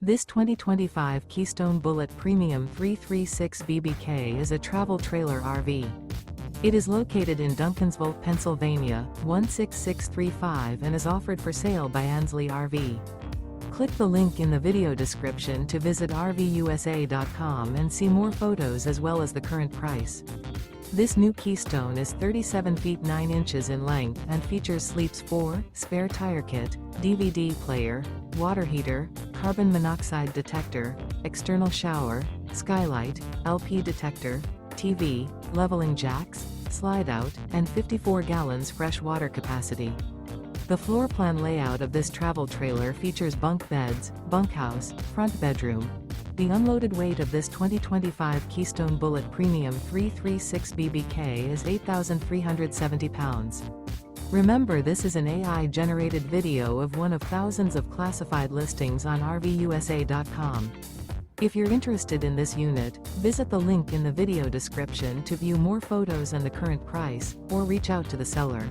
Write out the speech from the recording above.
This 2025 Keystone Bullet Premium 336 BBK is a travel trailer RV. It is located in Duncansville, Pennsylvania, 16635 and is offered for sale by Ansley RV. Click the link in the video description to visit RVUSA.com and see more photos as well as the current price. This new Keystone is 37 feet 9 inches in length and features sleeps 4, spare tire kit, DVD player, water heater, carbon monoxide detector, external shower, skylight, LP detector, TV, leveling jacks, Slideout, and 54 gallons fresh water capacity. The floor plan layout of this travel trailer features bunk beds, bunkhouse, front bedroom. The unloaded weight of this 2025 Keystone Bullet Premium 336 BBK is 8,370 pounds. Remember, this is an AI-generated video of one of thousands of classified listings on RVUSA.com. If you're interested in this unit, visit the link in the video description to view more photos and the current price, or reach out to the seller.